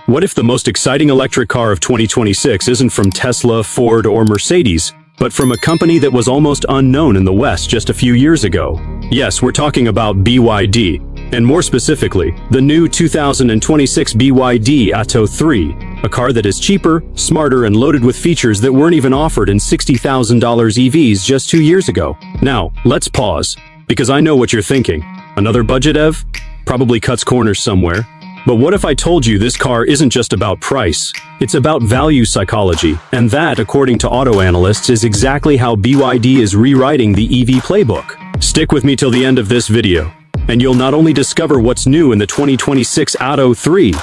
What if the most exciting electric car of 2026 isn't from Tesla, Ford, or Mercedes, but from a company that was almost unknown in the West just a few years ago? Yes, we're talking about BYD, and more specifically, the new 2026 BYD Atto 3, a car that is cheaper, smarter, and loaded with features that weren't even offered in $60,000 EVs just 2 years ago. Now, let's pause, because I know what you're thinking. Another budget EV? Probably cuts corners somewhere. But what if I told you this car isn't just about price? It's about value psychology, and that, according to auto analysts, is exactly how BYD is rewriting the EV playbook. Stick with me till the end of this video, and you'll not only discover what's new in the 2026 Atto 3,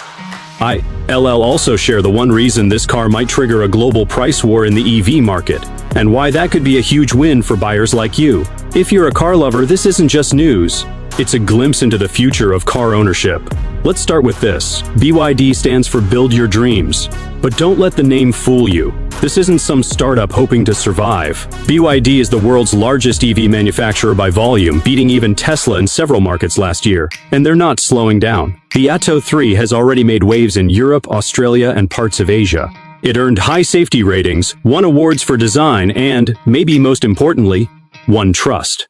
I'll also share the one reason this car might trigger a global price war in the EV market, and why that could be a huge win for buyers like you. If you're a car lover, this isn't just news. It's a glimpse into the future of car ownership. Let's start with this. BYD stands for Build Your Dreams. But don't let the name fool you. This isn't some startup hoping to survive. BYD is the world's largest EV manufacturer by volume, beating even Tesla in several markets last year. And they're not slowing down. The Atto 3 has already made waves in Europe, Australia, and parts of Asia. It earned high safety ratings, won awards for design, and, maybe most importantly, won trust.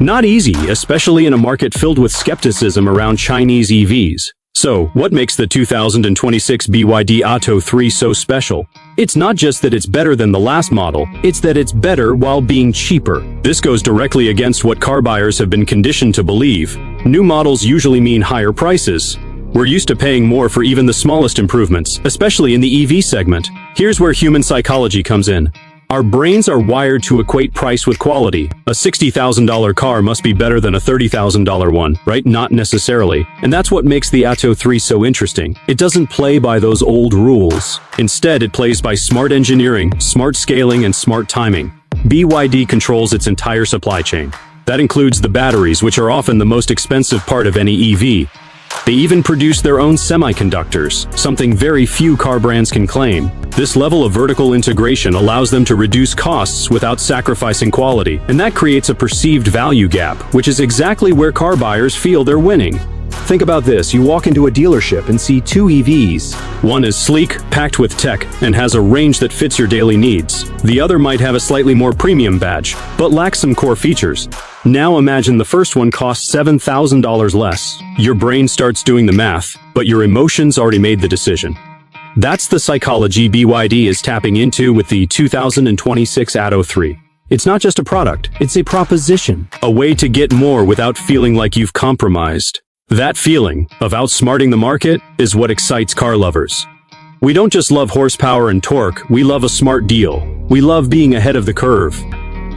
Not easy, especially in a market filled with skepticism around Chinese EVs. So, what makes the 2026 BYD Atto 3 so special? It's not just that it's better than the last model, it's that it's better while being cheaper. This goes directly against what car buyers have been conditioned to believe. New models usually mean higher prices. We're used to paying more for even the smallest improvements, especially in the EV segment. Here's where human psychology comes in. Our brains are wired to equate price with quality. A $60,000 car must be better than a $30,000 one, right? Not necessarily. And that's what makes the Atto 3 so interesting. It doesn't play by those old rules. Instead, it plays by smart engineering, smart scaling, and smart timing. BYD controls its entire supply chain. That includes the batteries, which are often the most expensive part of any EV. They even produce their own semiconductors, something very few car brands can claim. This level of vertical integration allows them to reduce costs without sacrificing quality, and that creates a perceived value gap, which is exactly where car buyers feel they're winning. Think about this, you walk into a dealership and see two EVs. One is sleek, packed with tech, and has a range that fits your daily needs. The other might have a slightly more premium badge, but lacks some core features. Now imagine the first one costs $7,000 less. Your brain starts doing the math, but your emotions already made the decision. That's the psychology BYD is tapping into with the 2026 Atto 3. It's not just a product, it's a proposition. A way to get more without feeling like you've compromised. That feeling of outsmarting the market is what excites car lovers. We don't just love horsepower and torque, we love a smart deal. We love being ahead of the curve.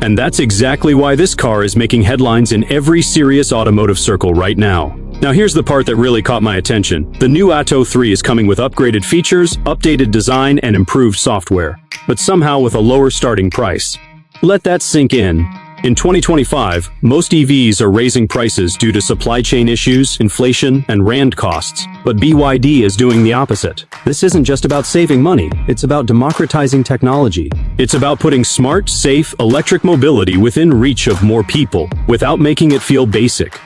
And that's exactly why this car is making headlines in every serious automotive circle right now. Now here's the part that really caught my attention. The new Atto 3 is coming with upgraded features, updated design, and improved software, but somehow with a lower starting price. Let that sink in. In 2025, most EVs are raising prices due to supply chain issues, inflation, and rand costs. But BYD is doing the opposite. This isn't just about saving money, it's about democratizing technology. It's about putting smart, safe, electric mobility within reach of more people, without making it feel basic.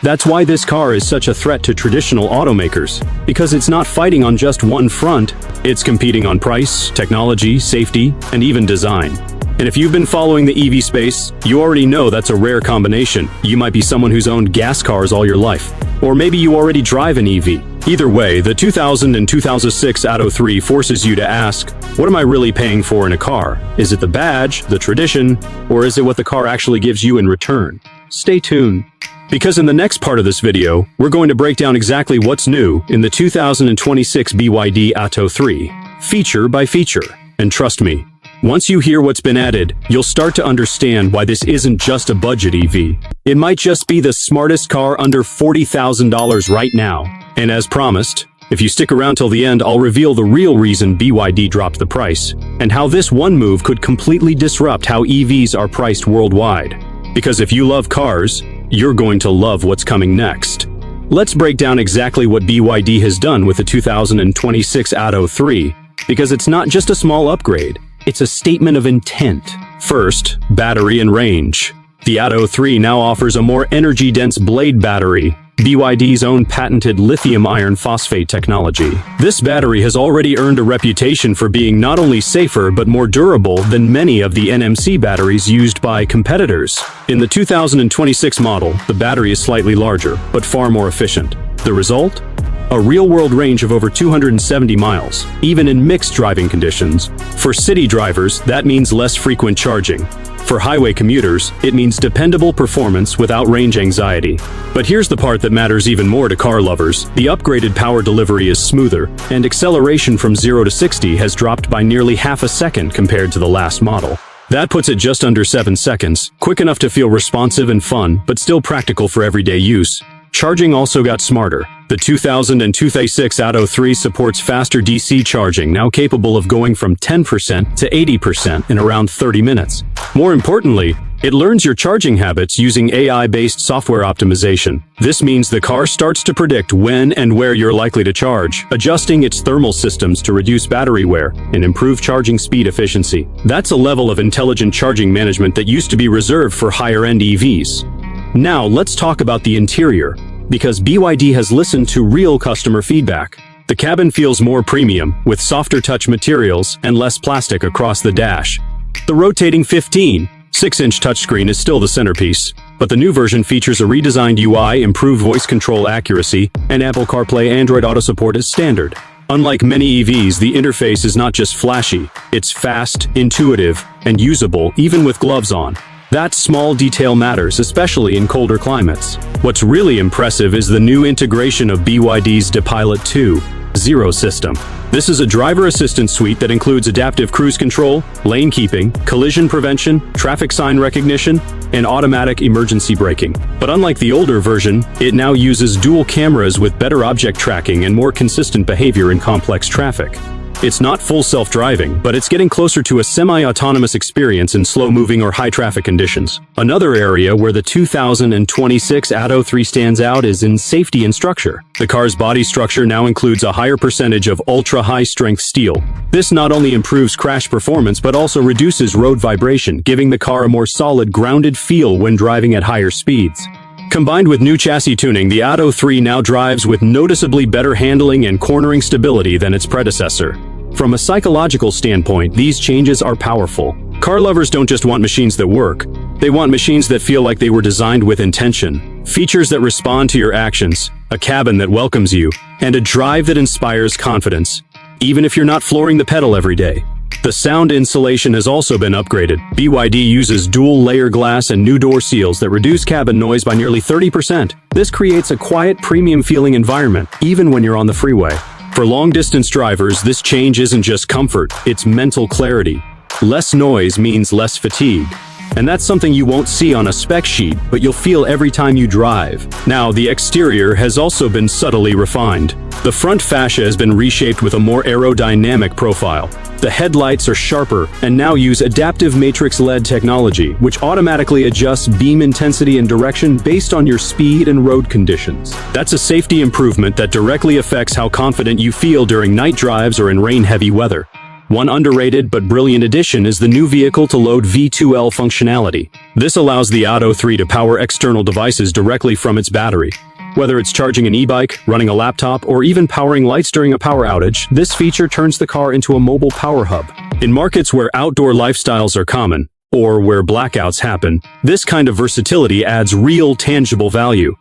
That's why this car is such a threat to traditional automakers, because it's not fighting on just one front, it's competing on price, technology, safety, and even design. And if you've been following the EV space, you already know that's a rare combination. You might be someone who's owned gas cars all your life, or maybe you already drive an EV. Either way, the 2000 and 2006 Atto 3 forces you to ask, what am I really paying for in a car? Is it the badge, the tradition, or is it what the car actually gives you in return? Stay tuned. Because in the next part of this video, we're going to break down exactly what's new in the 2026 BYD Atto 3, feature by feature. And trust me, once you hear what's been added, you'll start to understand why this isn't just a budget EV. It might just be the smartest car under $40,000 right now. And as promised, if you stick around till the end, I'll reveal the real reason BYD dropped the price, and how this one move could completely disrupt how EVs are priced worldwide. Because if you love cars, you're going to love what's coming next. Let's break down exactly what BYD has done with the 2026 Atto 3, because it's not just a small upgrade. It's a statement of intent. First, battery and range. The Atto 3 now offers a more energy-dense blade battery, BYD's own patented lithium iron phosphate technology. This battery has already earned a reputation for being not only safer but more durable than many of the NMC batteries used by competitors. In the 2026 model, the battery is slightly larger, but far more efficient. The result? A real-world range of over 270 miles, even in mixed driving conditions. For city drivers, that means less frequent charging. For highway commuters, it means dependable performance without range anxiety. But here's the part that matters even more to car lovers. The upgraded power delivery is smoother, and acceleration from 0 to 60 has dropped by nearly half a second compared to the last model. That puts it just under 7 seconds, quick enough to feel responsive and fun, but still practical for everyday use. Charging also got smarter. The 2026 Atto 3 supports faster DC charging, now capable of going from 10% to 80% in around 30 minutes. More importantly, it learns your charging habits using AI-based software optimization. This means the car starts to predict when and where you're likely to charge, adjusting its thermal systems to reduce battery wear and improve charging speed efficiency. That's a level of intelligent charging management that used to be reserved for higher-end EVs. Now, let's talk about the interior, because BYD has listened to real customer feedback. The cabin feels more premium, with softer touch materials and less plastic across the dash. The rotating 15.6-inch touchscreen is still the centerpiece, but the new version features a redesigned UI, improved voice control accuracy, and Apple CarPlay Android Auto support as standard. Unlike many EVs, the interface is not just flashy, it's fast, intuitive, and usable even with gloves on. That small detail matters, especially in colder climates. What's really impressive is the new integration of BYD's Pilot 2.0 system. This is a driver assistance suite that includes adaptive cruise control, lane keeping, collision prevention, traffic sign recognition, and automatic emergency braking. But unlike the older version, it now uses dual cameras with better object tracking and more consistent behavior in complex traffic. It's not full self-driving, but it's getting closer to a semi-autonomous experience in slow-moving or high-traffic conditions. Another area where the 2026 Atto 3 stands out is in safety and structure. The car's body structure now includes a higher percentage of ultra-high-strength steel. This not only improves crash performance but also reduces road vibration, giving the car a more solid, grounded feel when driving at higher speeds. Combined with new chassis tuning, the Atto 3 now drives with noticeably better handling and cornering stability than its predecessor. From a psychological standpoint, these changes are powerful. Car lovers don't just want machines that work, they want machines that feel like they were designed with intention. Features that respond to your actions, a cabin that welcomes you, and a drive that inspires confidence, even if you're not flooring the pedal every day. The sound insulation has also been upgraded. BYD uses dual-layer glass and new door seals that reduce cabin noise by nearly 30%. This creates a quiet, premium-feeling environment, even when you're on the freeway. For long-distance drivers, this change isn't just comfort, it's mental clarity. Less noise means less fatigue. And that's something you won't see on a spec sheet, but you'll feel every time you drive. Now, the exterior has also been subtly refined. The front fascia has been reshaped with a more aerodynamic profile. The headlights are sharper and now use adaptive matrix LED technology, which automatically adjusts beam intensity and direction based on your speed and road conditions. That's a safety improvement that directly affects how confident you feel during night drives or in rain-heavy weather. One underrated but brilliant addition is the new vehicle-to-load V2L functionality. This allows the Atto 3 to power external devices directly from its battery. Whether it's charging an e-bike, running a laptop, or even powering lights during a power outage, this feature turns the car into a mobile power hub. In markets where outdoor lifestyles are common, or where blackouts happen, this kind of versatility adds real, tangible value.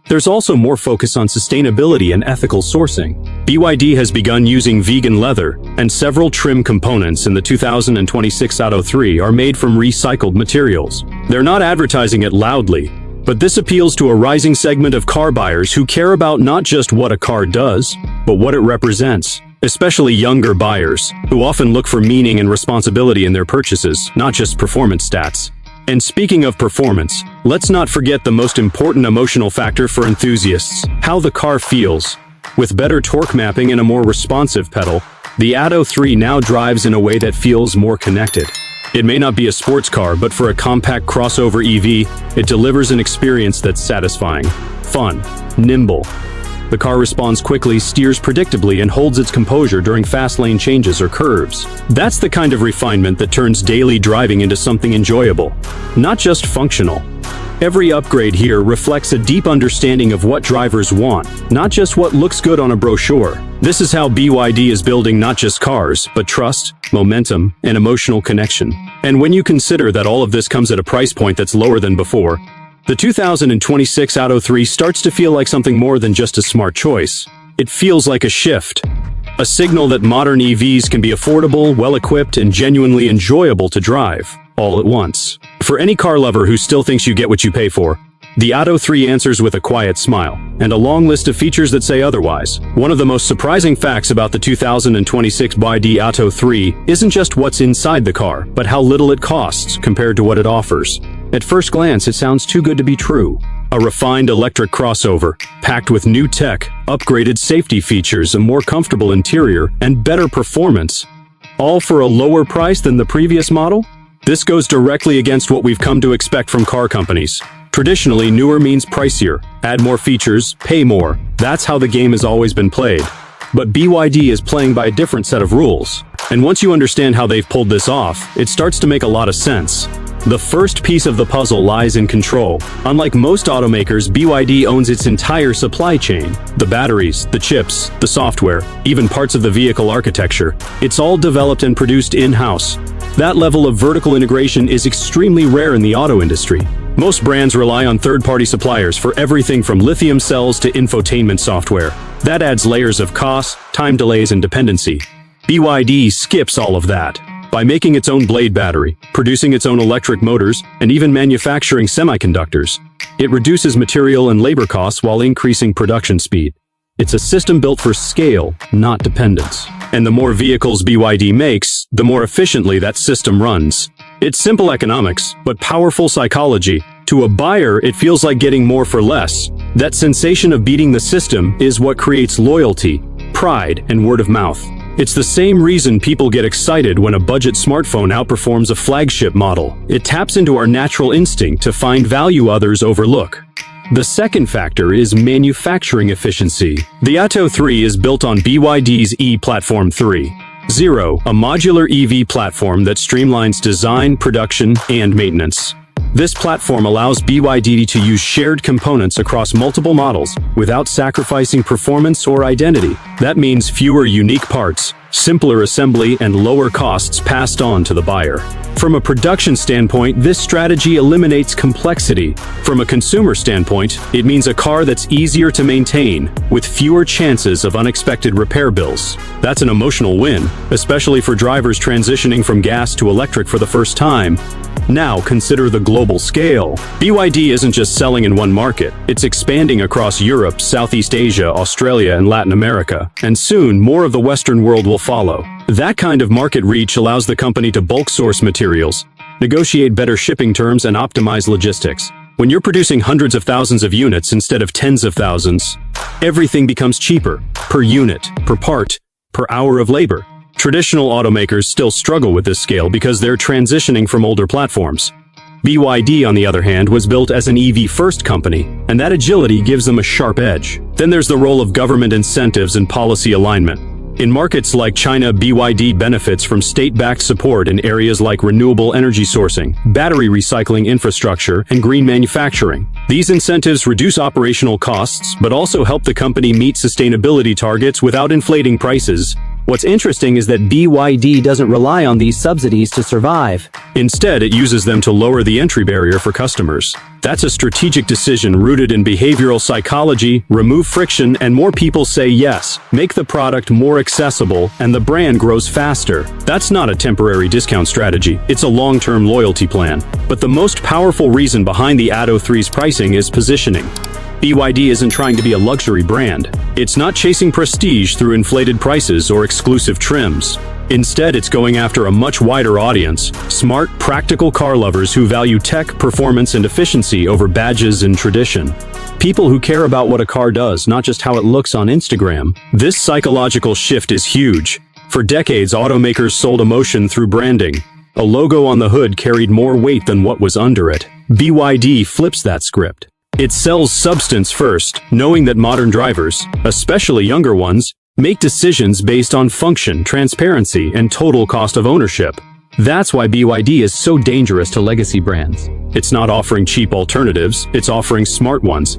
There's also more focus on sustainability and ethical sourcing. BYD has begun using vegan leather, and several trim components in the 2026 Atto 3 are made from recycled materials. They're not advertising it loudly, but this appeals to a rising segment of car buyers who care about not just what a car does, but what it represents. Especially younger buyers, who often look for meaning and responsibility in their purchases, not just performance stats. And speaking of performance, let's not forget the most important emotional factor for enthusiasts: how the car feels. With better torque mapping and a more responsive pedal, the Atto 3 now drives in a way that feels more connected. It may not be a sports car, but for a compact crossover EV, it delivers an experience that's satisfying, fun, nimble. The car responds quickly, steers predictably, and holds its composure during fast lane changes or curves. That's the kind of refinement that turns daily driving into something enjoyable, not just functional. Every upgrade here reflects a deep understanding of what drivers want, not just what looks good on a brochure. This is how BYD is building not just cars, but trust, momentum, and emotional connection. And when you consider that all of this comes at a price point that's lower than before, the 2026 Atto 3 starts to feel like something more than just a smart choice. It feels like a shift. A signal that modern EVs can be affordable, well-equipped, and genuinely enjoyable to drive, all at once. For any car lover who still thinks you get what you pay for, the Atto 3 answers with a quiet smile, and a long list of features that say otherwise. One of the most surprising facts about the 2026 BYD Atto 3 isn't just what's inside the car, but how little it costs compared to what it offers. At first glance, it sounds too good to be true. A refined electric crossover, packed with new tech, upgraded safety features, a more comfortable interior, and better performance, all for a lower price than the previous model? This goes directly against what we've come to expect from car companies. Traditionally, newer means pricier, add more features, pay more. That's how the game has always been played. But BYD is playing by a different set of rules. And once you understand how they've pulled this off, it starts to make a lot of sense. The first piece of the puzzle lies in control. Unlike most automakers, BYD owns its entire supply chain. The batteries, the chips, the software, even parts of the vehicle architecture. It's all developed and produced in-house. That level of vertical integration is extremely rare in the auto industry. Most brands rely on third-party suppliers for everything from lithium cells to infotainment software. That adds layers of cost, time delays, and dependency. BYD skips all of that. By making its own blade battery, producing its own electric motors, and even manufacturing semiconductors, it reduces material and labor costs while increasing production speed. It's a system built for scale, not dependence. And the more vehicles BYD makes, the more efficiently that system runs. It's simple economics, but powerful psychology. To a buyer, it feels like getting more for less. That sensation of beating the system is what creates loyalty, pride, and word of mouth. It's the same reason people get excited when a budget smartphone outperforms a flagship model. It taps into our natural instinct to find value others overlook. The second factor is manufacturing efficiency. The Atto 3 is built on BYD's E-Platform 3.0, a modular EV platform that streamlines design, production, and maintenance. This platform allows BYD to use shared components across multiple models without sacrificing performance or identity. That means fewer unique parts, simpler assembly, and lower costs passed on to the buyer. From a production standpoint, this strategy eliminates complexity. From a consumer standpoint, it means a car that's easier to maintain, with fewer chances of unexpected repair bills. That's an emotional win, especially for drivers transitioning from gas to electric for the first time. Now consider the global scale. BYD isn't just selling in one market, it's expanding across Europe, Southeast Asia, Australia, and Latin America. And soon, more of the Western world will follow. That kind of market reach allows the company to bulk source materials, negotiate better shipping terms, and optimize logistics. When you're producing hundreds of thousands of units instead of tens of thousands, everything becomes cheaper, per unit, per part, per hour of labor. Traditional automakers still struggle with this scale because they're transitioning from older platforms. BYD, on the other hand, was built as an EV-first company, and that agility gives them a sharp edge. Then there's the role of government incentives and policy alignment. In markets like China, BYD benefits from state-backed support in areas like renewable energy sourcing, battery recycling infrastructure, and green manufacturing. These incentives reduce operational costs, but also help the company meet sustainability targets without inflating prices. What's interesting is that BYD doesn't rely on these subsidies to survive. Instead, it uses them to lower the entry barrier for customers. That's a strategic decision rooted in behavioral psychology, remove friction, and more people say yes, make the product more accessible, and the brand grows faster. That's not a temporary discount strategy, it's a long-term loyalty plan. But the most powerful reason behind the Atto 3's pricing is positioning. BYD isn't trying to be a luxury brand. It's not chasing prestige through inflated prices or exclusive trims. Instead, it's going after a much wider audience, smart, practical car lovers who value tech, performance, and efficiency over badges and tradition. People who care about what a car does, not just how it looks on Instagram. This psychological shift is huge. For decades, automakers sold emotion through branding. A logo on the hood carried more weight than what was under it. BYD flips that script. It sells substance first, knowing that modern drivers, especially younger ones, make decisions based on function, transparency, and total cost of ownership. That's why BYD is so dangerous to legacy brands. It's not offering cheap alternatives, it's offering smart ones.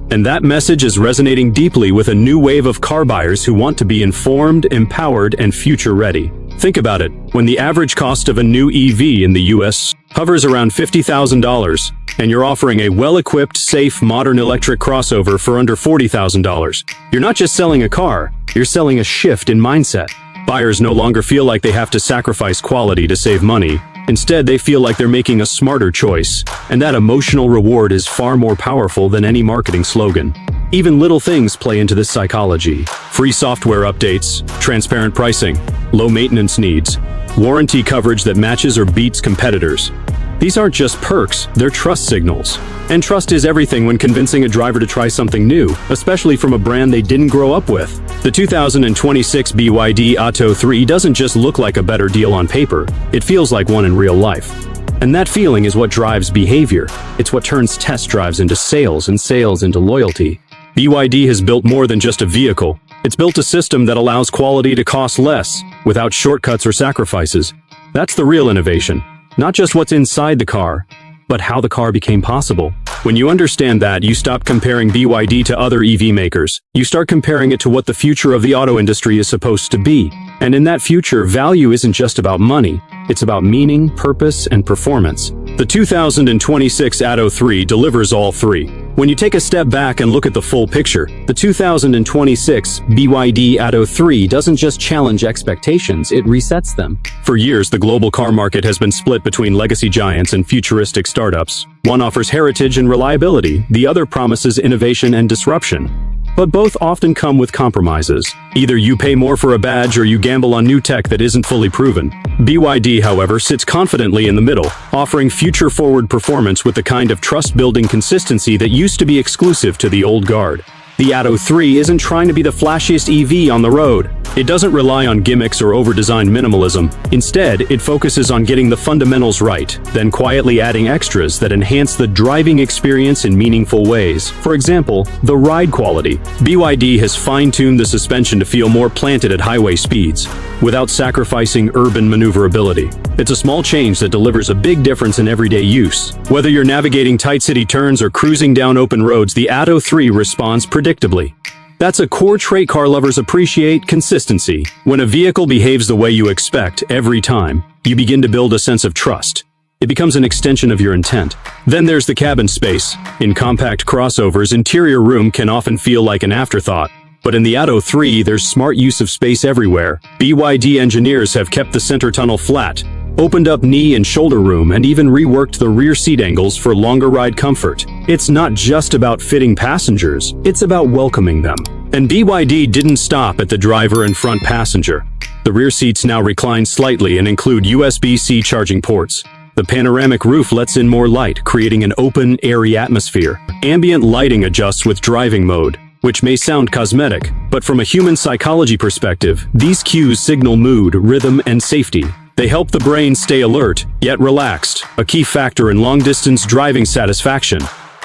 And that message is resonating deeply with a new wave of car buyers who want to be informed, empowered, and future-ready. Think about it, when the average cost of a new EV in the US hovers around $50,000, and you're offering a well-equipped, safe, modern electric crossover for under $40,000, you're not just selling a car, you're selling a shift in mindset. Buyers no longer feel like they have to sacrifice quality to save money. Instead, they feel like they're making a smarter choice, and that emotional reward is far more powerful than any marketing slogan. Even little things play into this psychology. Free software updates, transparent pricing, low maintenance needs, warranty coverage that matches or beats competitors. These aren't just perks, they're trust signals. And trust is everything when convincing a driver to try something new, especially from a brand they didn't grow up with. The 2026 BYD Atto 3 doesn't just look like a better deal on paper, it feels like one in real life. And that feeling is what drives behavior. It's what turns test drives into sales and sales into loyalty. BYD has built more than just a vehicle. It's built a system that allows quality to cost less, without shortcuts or sacrifices. That's the real innovation. Not just what's inside the car, but how the car became possible. When you understand that, you stop comparing BYD to other EV makers. You start comparing it to what the future of the auto industry is supposed to be. And in that future, value isn't just about money. It's about meaning, purpose, and performance. The 2026 Atto 3 delivers all three. When you take a step back and look at the full picture, the 2026 BYD Atto 3 doesn't just challenge expectations, it resets them. For years, the global car market has been split between legacy giants and futuristic startups. One offers heritage and reliability, the other promises innovation and disruption. But both often come with compromises. Either you pay more for a badge or you gamble on new tech that isn't fully proven. BYD, however, sits confidently in the middle, offering future-forward performance with the kind of trust-building consistency that used to be exclusive to the old guard. The Atto 3 isn't trying to be the flashiest EV on the road. It doesn't rely on gimmicks or over-designed minimalism. Instead, it focuses on getting the fundamentals right, then quietly adding extras that enhance the driving experience in meaningful ways. For example, the ride quality. BYD has fine-tuned the suspension to feel more planted at highway speeds, without sacrificing urban maneuverability. It's a small change that delivers a big difference in everyday use. Whether you're navigating tight city turns or cruising down open roads, the Atto 3 responds predictably. That's a core trait car lovers appreciate: consistency. When a vehicle behaves the way you expect every time, you begin to build a sense of trust. It becomes an extension of your intent. Then there's the cabin space. In compact crossovers, interior room can often feel like an afterthought. But in the Atto 3, there's smart use of space everywhere. BYD engineers have kept the center tunnel flat, opened up knee and shoulder room, and even reworked the rear seat angles for longer ride comfort. It's not just about fitting passengers, it's about welcoming them. And BYD didn't stop at the driver and front passenger. The rear seats now recline slightly and include USB-C charging ports. The panoramic roof lets in more light, creating an open, airy atmosphere. Ambient lighting adjusts with driving mode, which may sound cosmetic, but from a human psychology perspective, these cues signal mood, rhythm, and safety. They help the brain stay alert, yet relaxed, a key factor in long-distance driving satisfaction.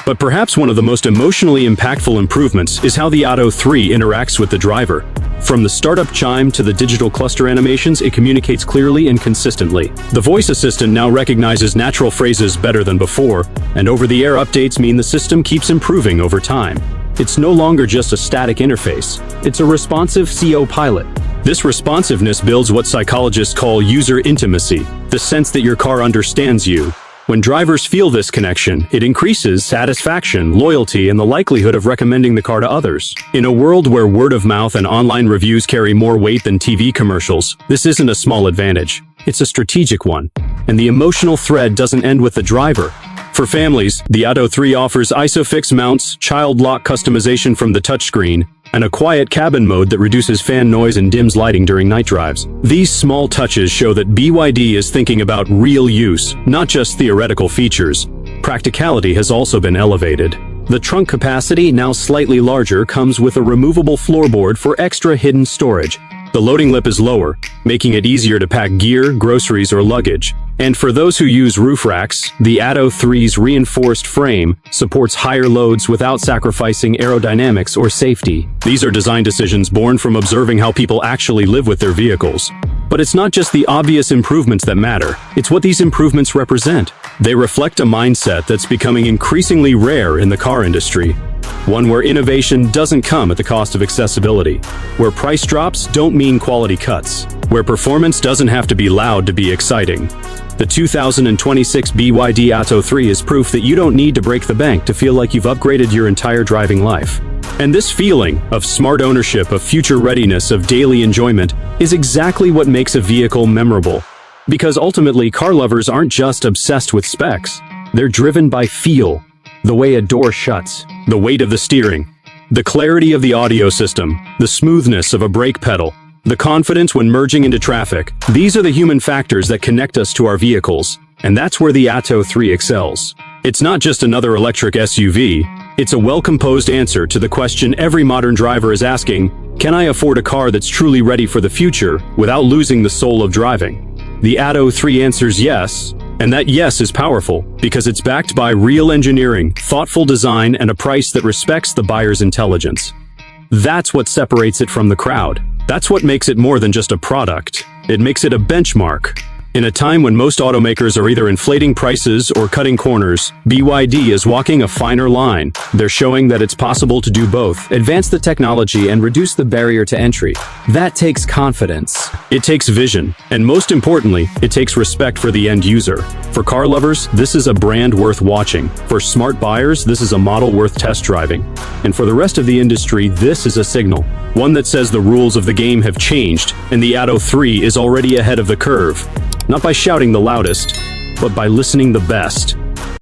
But perhaps one of the most emotionally impactful improvements is how the Atto 3 interacts with the driver. From the startup chime to the digital cluster animations, it communicates clearly and consistently. The voice assistant now recognizes natural phrases better than before, and over-the-air updates mean the system keeps improving over time. It's no longer just a static interface. It's a responsive co-pilot. This responsiveness builds what psychologists call user intimacy, the sense that your car understands you. When drivers feel this connection, it increases satisfaction, loyalty, and the likelihood of recommending the car to others. In a world where word of mouth and online reviews carry more weight than TV commercials, this isn't a small advantage. It's a strategic one. And the emotional thread doesn't end with the driver. For families, the Atto 3 offers ISOFIX mounts, child lock customization from the touchscreen, and a quiet cabin mode that reduces fan noise and dims lighting during night drives. These small touches show that BYD is thinking about real use, not just theoretical features. Practicality has also been elevated. The trunk capacity, now slightly larger, comes with a removable floorboard for extra hidden storage. The loading lip is lower, making it easier to pack gear, groceries, or luggage. And for those who use roof racks, the Atto 3's reinforced frame supports higher loads without sacrificing aerodynamics or safety. These are design decisions born from observing how people actually live with their vehicles. But it's not just the obvious improvements that matter, it's what these improvements represent. They reflect a mindset that's becoming increasingly rare in the car industry. One where innovation doesn't come at the cost of accessibility, where price drops don't mean quality cuts, where performance doesn't have to be loud to be exciting. The 2026 BYD Atto 3 is proof that you don't need to break the bank to feel like you've upgraded your entire driving life. And this feeling of smart ownership, of future readiness, of daily enjoyment is exactly what makes a vehicle memorable. Because ultimately, car lovers aren't just obsessed with specs. They're driven by feel. The way a door shuts, the weight of the steering, the clarity of the audio system, the smoothness of a brake pedal, the confidence when merging into traffic. These are the human factors that connect us to our vehicles, and that's where the Atto 3 excels. It's not just another electric SUV, it's a well-composed answer to the question every modern driver is asking: can I afford a car that's truly ready for the future without losing the soul of driving? The Atto 3 answers yes, and that yes is powerful because it's backed by real engineering, thoughtful design, and a price that respects the buyer's intelligence. That's what separates it from the crowd. That's what makes it more than just a product. It makes it a benchmark. In a time when most automakers are either inflating prices or cutting corners, BYD is walking a finer line. They're showing that it's possible to do both, advance the technology and reduce the barrier to entry. That takes confidence. It takes vision. And most importantly, it takes respect for the end user. For car lovers, this is a brand worth watching. For smart buyers, this is a model worth test driving. And for the rest of the industry, this is a signal. One that says the rules of the game have changed, and the Atto 3 is already ahead of the curve. Not by shouting the loudest, but by listening the best.